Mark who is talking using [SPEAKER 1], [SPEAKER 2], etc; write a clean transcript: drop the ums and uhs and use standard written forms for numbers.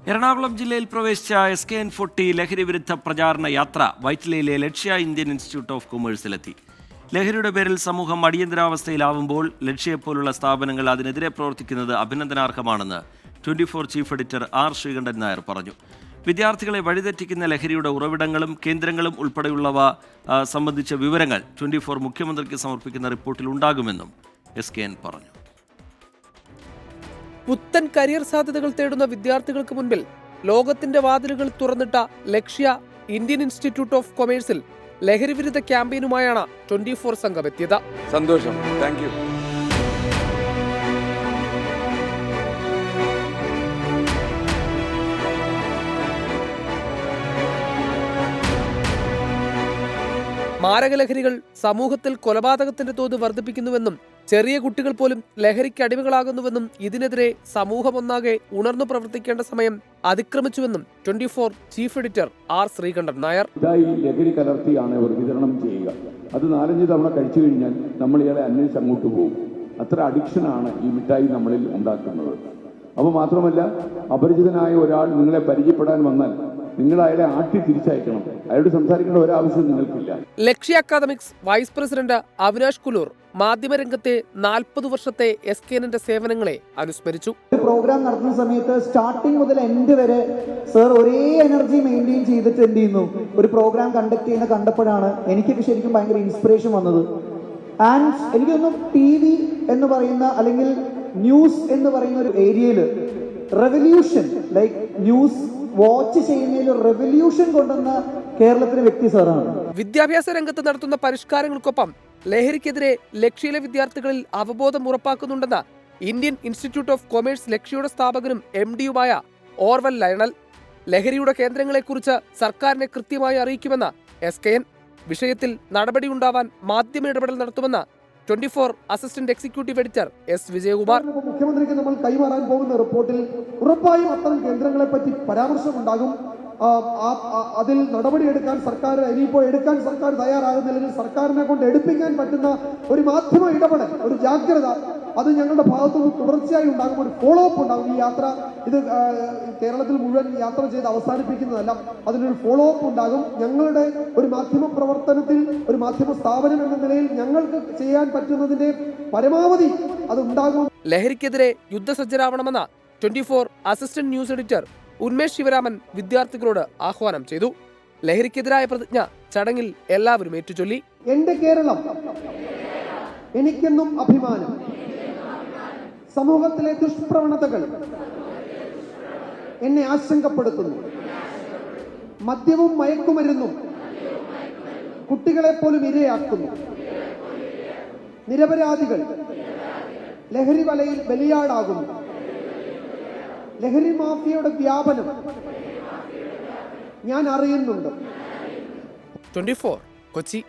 [SPEAKER 1] എറണാകുളം ജില്ലയിൽ പ്രവേശിച്ച SKN40 ലഹരി വിരുദ്ധ പ്രചാരണ യാത്ര വൈറ്റിലയിലെ ലക്ഷ്യ ഇന്ത്യൻ ഇൻസ്റ്റിറ്റ്യൂട്ട് ഓഫ് കൊമേഴ്സിലെത്തി. ലഹരിയുടെ പേരിൽ സമൂഹം അടിയന്തരാവസ്ഥയിലാവുമ്പോൾ ലക്ഷ്യയെപ്പോലുള്ള സ്ഥാപനങ്ങൾ അതിനെതിരെ പ്രവർത്തിക്കുന്നത് അഭിനന്ദനാർഹമാണെന്ന് 24 chief editor R. Sreekandan Nair പറഞ്ഞു. വിദ്യാർത്ഥികളെ വഴിതെറ്റിക്കുന്ന ലഹരിയുടെ ഉറവിടങ്ങളും കേന്ദ്രങ്ങളും ഉൾപ്പെടെയുള്ളവ സംബന്ധിച്ച വിവരങ്ങൾ 24 മുഖ്യമന്ത്രിക്ക് സമർപ്പിക്കുന്ന റിപ്പോർട്ടിൽ ഉണ്ടാകുമെന്നും SKN പറഞ്ഞു.
[SPEAKER 2] പുത്തൻ കരിയർ സാധ്യതകൾ തേടുന്ന വിദ്യാർത്ഥികൾക്ക് മുൻപിൽ ലോകത്തിന്റെ വാതിലുകൾ തുറന്നിട്ട ലക്ഷ്യ ഇന്ത്യൻ ഇൻസ്റ്റിറ്റ്യൂട്ട് ഓഫ് കൊമേഴ്സിൽ ലഹരി വിരുദ്ധ ക്യാമ്പയിനുമായാണ് 24 സംഘം എത്തിയത്.
[SPEAKER 3] സന്തോഷം, താങ്ക് യു.
[SPEAKER 2] മാരകലഹരികൾ സമൂഹത്തിൽ കൊലപാതകത്തിന്റെ തോത് വർദ്ധിപ്പിക്കുന്നുവെന്നും ചെറിയ കുട്ടികൾ പോലും ലഹരിക്ക് അടിമകളാകുന്നുവെന്നും ഇതിനെതിരെ സമൂഹമൊന്നാകെ ഉണർന്നു പ്രവർത്തിക്കേണ്ട സമയം അതിക്രമിച്ചുവെന്നും 24 chief editor R. Sreekandan Nair.
[SPEAKER 4] ലഹരി കലർത്തിയാണ് അവർ വിതരണം ചെയ്യുക. അത് 4-5 തവണ കഴിച്ചു കഴിഞ്ഞാൽ നമ്മൾ ഇയാളെ അന്വേഷിച്ച് അങ്ങോട്ട് പോകും. അത്ര അഡിക്ഷനാണ് ഈ മിഠായി നമ്മളിൽ ഉണ്ടാക്കുന്നത്. അപ്പോൾ മാത്രമല്ല, അപരിചിതനായ ഒരാൾ നിങ്ങളെ പരിചയപ്പെടാൻ വന്നാൽ നിങ്ങൾ അയാളെ ആട്ടി തിരിച്ചയക്കണം. അയാളോട് സംസാരിക്കേണ്ട ഒരാവശ്യം നിങ്ങൾക്കില്ല.
[SPEAKER 2] ലക്ഷ്യ അക്കാദമിക്സ് വൈസ് പ്രസിഡന്റ് അവിനാഷ് കുലൂർ മാധ്യമരംഗത്തെ 40 വർഷത്തെ SKNന്റെ സേവനങ്ങളെ അനുസ്മരിച്ചു.
[SPEAKER 5] പ്രോഗ്രാം നടത്തുന്ന സമയത്ത് സ്റ്റാർട്ടിങ് മുതൽ എൻഡ് വരെ സർ ഒരേ എനർജി മെയിൻറ്റെയിൻ ചെയ്തിട്ട് എന്ത് ചെയ്യുന്നു, ഒരു പ്രോഗ്രാം കണ്ടക്ട് ചെയ്യുന്ന കണ്ടപ്പോഴാണ് എനിക്കൊക്കെ ശരിക്കും ഭയങ്കര ഇൻസ്പിറേഷൻ വന്നത്. ആൻഡ് എനിക്കൊന്നും TV എന്ന് പറയുന്ന അല്ലെങ്കിൽ ന്യൂസ് എന്ന് പറയുന്ന ഒരു ഏരിയയിൽ റെവല്യൂഷൻ ലൈക്ക് ന്യൂസ് വാച്ച് ചെയ്യുന്നതിൽ റെവല്യൂഷൻ കൊണ്ടുവന്ന കേരളത്തിലെ വ്യക്തി സാറാണ്.
[SPEAKER 2] വിദ്യാഭ്യാസ രംഗത്ത് നടത്തുന്ന പരിഷ്കാരങ്ങൾക്കൊപ്പം ലഹരിക്കെതിരെ ലക്ഷ്യയിലെ വിദ്യാർത്ഥികളിൽ അവബോധം ഉറപ്പാക്കുന്നുണ്ടെന്ന് ഇന്ത്യൻ ഇൻസ്റ്റിറ്റ്യൂട്ട് ഓഫ് കൊമേഴ്സ് ലക്ഷ്യയുടെ സ്ഥാപകനും MD-യുമായ ഓർവൽ ലയണൽ. ലഹരിയുടെ കേന്ദ്രങ്ങളെക്കുറിച്ച് സർക്കാരിനെ കൃത്യമായി അറിയിക്കുമെന്ന് SKN. വിഷയത്തിൽ നടപടിയുണ്ടാവാൻ മാധ്യമ ഇടപെടൽ നടത്തുമെന്ന് 24 assistant executive editor S. Vijayakumar.
[SPEAKER 5] മുഖ്യമന്ത്രിക്ക് നമ്മൾ കൈമാറാൻ പോകുന്ന റിപ്പോർട്ടിൽ ഉറപ്പായും അത്തരം കേന്ദ്രങ്ങളെ പറ്റി പരാമർശമുണ്ടാകും. അതിൽ നടപടിയെടുക്കാൻ സർക്കാർ ഇനിയിപ്പോൾ എടുക്കാൻ സർക്കാർ തയ്യാറാകുന്നില്ലെങ്കിൽ സർക്കാരിനെ കൊണ്ട് എടുപ്പിക്കാൻ പറ്റുന്ന ഒരു മാധ്യമ ഇടപെടൽ, ഒരു ജാഗ്രത അത് ഞങ്ങളുടെ ഭാഗത്തുനിന്ന് തുടർച്ചയായി ഉണ്ടാകും. ഒരു ഫോളോ അപ്പ് ഉണ്ടാകും. ഈ യാത്ര ഇത് കേരളത്തിൽ മുഴുവൻ യാത്ര ചെയ്ത് അവസാനിപ്പിക്കുന്നതല്ല, അതിനൊരു ഫോളോ അപ്പ് ഉണ്ടാകും. ഞങ്ങളുടെ ഒരു മാധ്യമ പ്രവർത്തനത്തിൽ, ഒരു മാധ്യമ സ്ഥാപനം എന്ന നിലയിൽ ഞങ്ങൾക്ക് ചെയ്യാൻ പറ്റുന്നതിന്റെ പരമാവധി അത് ഉണ്ടാകും.
[SPEAKER 2] ലഹരിക്കെതിരെ യുദ്ധസജ്ജരാവണമെന്ന 24 assistant news editor Unmesh Sivaraman വിദ്യാർത്ഥികളോട് ആഹ്വാനം ചെയ്തു. ലഹരിക്കെതിരായ പ്രതിജ്ഞ ചടങ്ങിൽ എല്ലാവരും ഏറ്റുചൊല്ലി.
[SPEAKER 5] എന്റെ കേരളം എനിക്കെന്നും അഭിമാനം. സമൂഹത്തിലെ ദുഷ്പ്രവണതകൾ എന്നെ ആശങ്കപ്പെടുത്തുന്നു. മദ്യവും മയക്കുമരുന്നും കുട്ടികളെ പോലും ഇരയാക്കുന്നു. നിരപരാധികൾ ലഹരി വലയിൽ ബലിയാടാകുന്നു. ലഹരി മാഫിയയുടെ വ്യാപനം ഞാൻ അറിയുന്നുണ്ട്.
[SPEAKER 2] 24 കൊച്ചി.